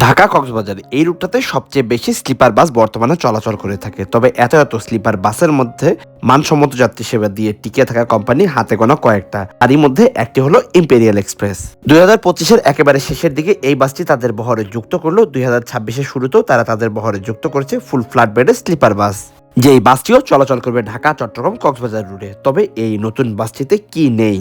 ঢাকা কক্সবাজার এই রুটটাতে সবচেয়ে বেশি স্লিপার বাস বর্তমানে চলাচল করে থাকে। তবে এত স্লিপার বাসের মধ্যে মানসম্মত যাত্রী সেবা দিয়ে টিকে থাকা কোম্পানি হাতে গোনা কয়েকটা। তারই মধ্যে একটি হলো ইম্পেরিয়াল এক্সপ্রেস। 2025-এর একেবারে শেষের দিকে এই বাসটি তাদের বহরে যুক্ত করলো। 2026-এর শুরুতেও তারা তাদের বহরে যুক্ত করেছে ফুল ফ্ল্যাট বেডের স্লিপার বাস, যে এই বাসটিও চলাচল করবে ঢাকা চট্টগ্রাম কক্সবাজার রুটে। তবে এই নতুন বাসটিতে কি নেই?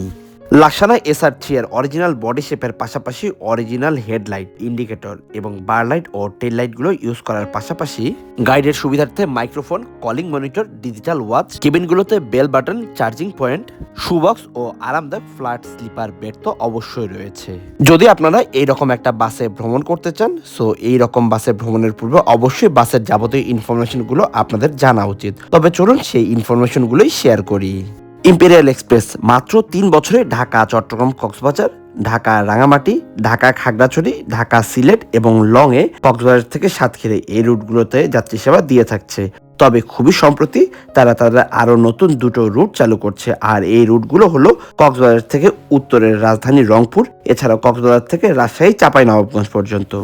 লাক্সানা SR3 এর অরিজিনাল বডি শেপের পাশাপাশি অরিজিনাল হেডলাইট, ইন্ডিকেটর এবং বার লাইট ও টেল লাইটগুলো ইউজ করার পাশাপাশি গাইডের সুবিধার্থে microphone, calling monitor, digital watch, কেবিনগুলোতে bell button, charging point, shoebox ও আরামদায়ক ফ্ল্যাট স্লিপার বেড তো অবশ্যই রয়েছে। যদি আপনারা এইরকম একটা বাসে ভ্রমণ করতে চান, সো এইরকম বাসে ভ্রমণের পূর্বে অবশ্যই বাসের যাবতীয় ইনফরমেশনগুলো আপনাদের জানা উচিত। তবে চলুন সেই ইনফরমেশনগুলোই শেয়ার করি। ইম্পেরিয়াল এক্সপ্রেস মাত্র 3 বছরে ঢাকা চট্টগ্রাম কক্সবাজার, ঢাকা রাঙামাটি, ঢাকা খাগড়াছড়ি, ঢাকা সিলেট এবং লং এ কক্সবাজার থেকে সাতক্ষীরা এই রুটগুলোতে যাত্রী সেবা দিয়ে থাকছে। তবে খুবই সম্প্রতি তারা আরো নতুন দুটো রুট চালু করছে, আর এই রুটগুলো হলো কক্সবাজার থেকে উত্তরের রাজধানী রংপুর, এছাড়াও কক্সবাজার থেকে রাজশাহী চাঁপাইনবাবগঞ্জ পর্যন্ত।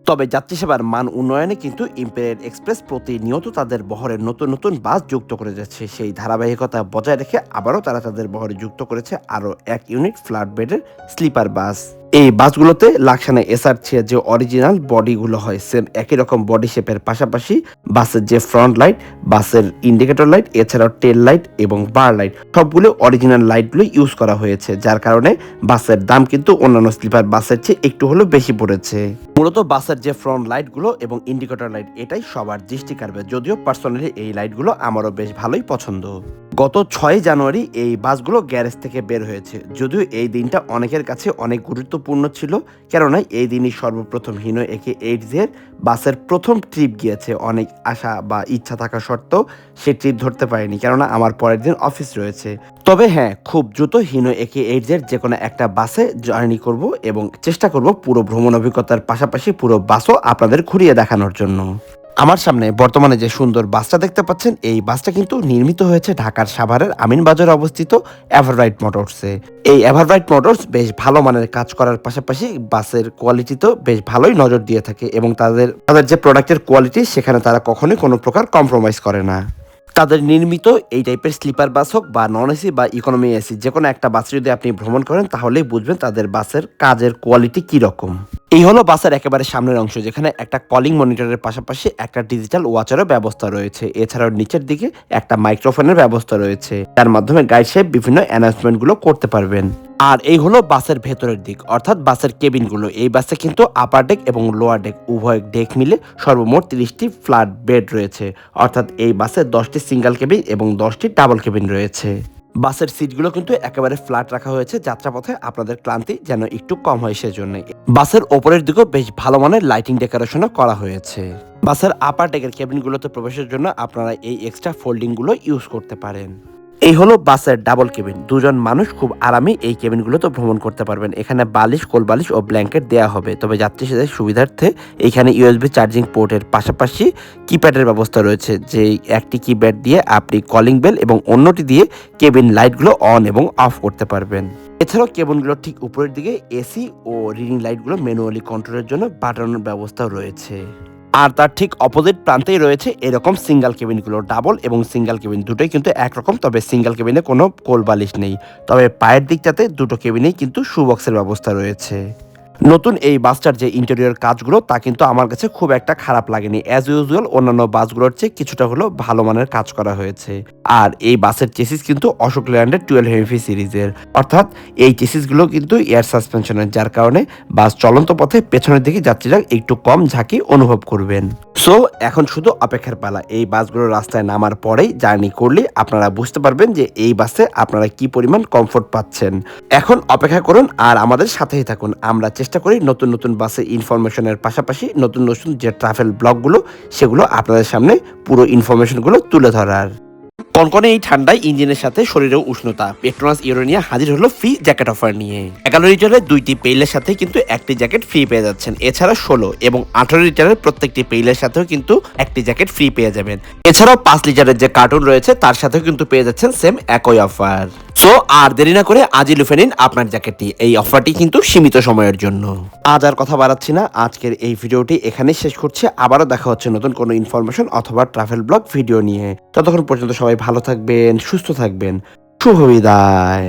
তবে যাত্রী সেবার মান উন্নয়নে কিন্তু ইম্পেরিয়াল এক্সপ্রেস প্রতিনিয়ত তাদের বহরে নতুন বাস যুক্ত করে যাচ্ছে। সেই ধারাবাহিকতা বজায় রেখে আবারও তারা তাদের বহরে যুক্ত করেছে আরও 1 ইউনিট ফ্ল্যাট বেডের স্লিপার বাস। এই বাসগুলোতে লাক্সানা SR3 এর যে অরিজিনাল বডিগুলো হয়, সেম একই রকম বডি শেপের পাশাপাশি বাসের যে ফ্রন্ট লাইট, বাসের ইন্ডিকেটর লাইট, এছাড়াও টেল লাইট এবং বার লাইট সবগুলো অরিজিনাল লাইটগুলো ইউজ করা হয়েছে, যার কারণে বাসের দাম কিন্তু অন্যান্য স্লিপার বাসের চেয়ে একটু হলেও বেশি পড়েছে। মূলত বাসের যে ফ্রন্ট লাইটগুলো এবং ইন্ডিকেটর লাইট এটাই সবার দৃষ্টি কাড়বে, যদিও পার্সোনালি এই লাইটগুলো আমারও বেশ ভালোই পছন্দ। গত 6 জানুয়ারি এই বাসগুলো গ্যারেজ থেকে বের হয়েছে, যদিও এই দিনটা অনেকের কাছে অনেক গুরুত্বপূর্ণ ছিল, কেননা এই দিনই সর্বপ্রথম হিনো AK8 এর বাসের প্রথম ট্রিপ গিয়েছে। অনেক আশা বা ইচ্ছা থাকা সত্ত্বেও সে ট্রিপ ধরতে পারেনি, কেননা আমার পরের দিন অফিস রয়েছে। তবে হ্যাঁ, খুব দ্রুত হিনো AK8 এর যে কোনো একটা বাসে জার্নি করব এবং চেষ্টা করব পুরো ভ্রমণ অভিজ্ঞতার পাশাপাশি পুরো বাসও আপনাদের ঘুরিয়ে দেখানোর জন্য। আমার সামনে বর্তমানে যে সুন্দর বাসটা দেখতে পাচ্ছেন, এই বাসটা কিন্তু নির্মিত হয়েছে ঢাকার সাভারের আমিনবাজারে অবস্থিত এভারব্রাইট মোটরসে। এই এভারব্রাইট মোটরস বেশ ভালো মানের কাজ করার পাশাপাশি বাসের কোয়ালিটিতেও বেশ ভালোই নজর দিয়ে থাকে এবং তাদের যে প্রোডাক্টের কোয়ালিটি সেখানে তারা কখনোই কোনো প্রকার কম্প্রোমাইজ করে না। তাদের নির্মিত এই টাইপের স্লিপার বাস হোক বা নন এসি বা ইকোনমি এসি, যে কোনো একটা বাসে যদি আপনি ভ্রমণ করেন তাহলেই বুঝবেন তাদের বাসের কাজের কোয়ালিটি কীরকম। এই হলো বাসের একেবারে সামনের অংশ, যেখানে একটা কলিং মনিটরের পাশাপাশি একটা ডিজিটাল ওয়াচারও ব্যবস্থা রয়েছে। এছাড়াও নিচের দিকে একটা মাইক্রোফোনের ব্যবস্থা রয়েছে, যার মাধ্যমে গাইড সাহেব বিভিন্ন অ্যানাউন্সমেন্টগুলো করতে পারবেন। আর এই হলো বাসের ভেতরের দিক, অর্থাৎ বাসের কেবিনগুলো। এই বাসে কিন্তু আপার ডেক এবং লোয়ার ডেক উভয় ডেক মিলে সর্বমোট 30টি ফ্ল্যাট বেড রয়েছে, অর্থাৎ এই বাসে 10টি সিঙ্গেল কেবিন এবং 10টি ডাবল কেবিন রয়েছে। বাসের সিটগুলো কিন্তু একেবারে ফ্ল্যাট রাখা হয়েছে, যাত্রাপথে আপনাদের ক্লান্তি যেন একটু কম হয় সেজন্য। বাসের ওপরের দিকেও বেশ ভালো মানের লাইটিং ডেকোরেশনও করা হয়েছে। বাসের আপার ডেকের কেবিনগুলোতে প্রবেশের জন্য আপনারা এই এক্সট্রা ফোল্ডিংগুলো ইউজ করতে পারেন। এই হলো বাসের ডাবল কেবিন। 2 জন মানুষ খুব আরামে এই কেবিনগুলোতে ভ্রমণ করতে পারবেন। এখানে বালিশ, কোলবালিশ ও ব্ল্যাঙ্কেট দেওয়া হবে। তবে যাত্রী সুবিধার্থে এখানে USB চার্জিং পোর্টের পাশাপাশি কিপ্যাডের ব্যবস্থা রয়েছে, যে একটি কিপ্যাড দিয়ে আপনি কলিং বেল এবং অন্যটি দিয়ে কেবিন লাইটগুলো অন এবং অফ করতে পারবেন। এছাড়াও কেবিনগুলোর ঠিক উপরের দিকে এসি ও রিডিং লাইটগুলো ম্যানুয়ালি কন্ট্রোলের জন্য বাটনের ব্যবস্থা রয়েছে। আর তার ঠিক অপোজিট প্রান্তেই রয়েছে এরকম সিঙ্গেল কেবিনগুলো। ডাবল এবং সিঙ্গেল কেবিন দুটোই কিন্তু একরকম, তবে সিঙ্গেল কেবিনে কোনো কোলবালিশ নেই। তবে পায়ের দিকটাতে দুটো কেবিনেই কিন্তু শুবক্সের ব্যবস্থা রয়েছে। নতুন এই বাসটার যে ইন্টেরিয়র কাজগুলো তা কিন্তু আমার কাছে খুব একটা খারাপ লাগেনি। অ্যাজ ইউজুয়াল অন্যান্য বাসগুলোর চেয়ে কিছুটা হলেও ভালো মানের কাজ করা হয়েছে। আর এই বাসের চেসিস কিন্তু অশোক লেল্যান্ডের 12 হেভি সিরিজের, অর্থাৎ এই চেসিসগুলো কিন্তু এয়ার সাসপেনশনের, যার কারণে বাস চলন্ত পথে পেছনের দিকে যাত্রীরা একটু কম ঝাঁকি অনুভব করবেন। সো এখন শুধু অপেক্ষার পালা। এই বাসগুলো রাস্তায় নামার পরেই জার্নি করলে আপনারা বুঝতে পারবেন যে এই বাসে আপনারা কি পরিমাণ কমফোর্ট পাচ্ছেন। এখন অপেক্ষা করুন আর আমাদের সাথেই থাকুন। আমরা চেষ্টা করি নতুন বাসে ইনফরমেশনের পাশাপাশি নতুন যে ট্রাভেল ব্লগগুলো সেগুলো আপনাদের সামনে পুরো ইনফরমেশনগুলো তুলে ধরার। কনকনে এই ঠান্ডায় ইঞ্জিনের সাথে শরীরেও উষ্ণতা, পেট্রোনাস ইউরেনিয়া হাজির হলো ফ্রি জ্যাকেট অফার নিয়ে। 11 লিটারের 2টি পেইলের সাথে কিন্তু একটি জ্যাকেট ফ্রি পেয়ে যাচ্ছেন। এছাড়া 16 এবং 18 লিটারের প্রত্যেকটি পেইলের সাথেও কিন্তু একটি জ্যাকেট ফ্রি পেয়ে যাবেন। এছাড়াও 5 লিটারের যে কার্টুন রয়েছে তার সাথেও কিন্তু পেয়ে যাচ্ছেন সেম একই অফার। সো আর দেরি না করে আজই লুফে নিন আপনার জ্যাকেটটি। এই অফারটি কিন্তু সীমিত সময়ের জন্য। আজ আর কথা বাড়াচ্ছি না, আজকের এই ভিডিওটি এখানেই শেষ করছি। আবারও দেখা হচ্ছে নতুন কোনো ইনফরমেশন অথবা ট্রাভেল ব্লগ ভিডিও নিয়ে। ততক্ষণ পর্যন্ত সবাই ভালো থাকবেন, সুস্থ থাকবেন। শুভ বিদায়।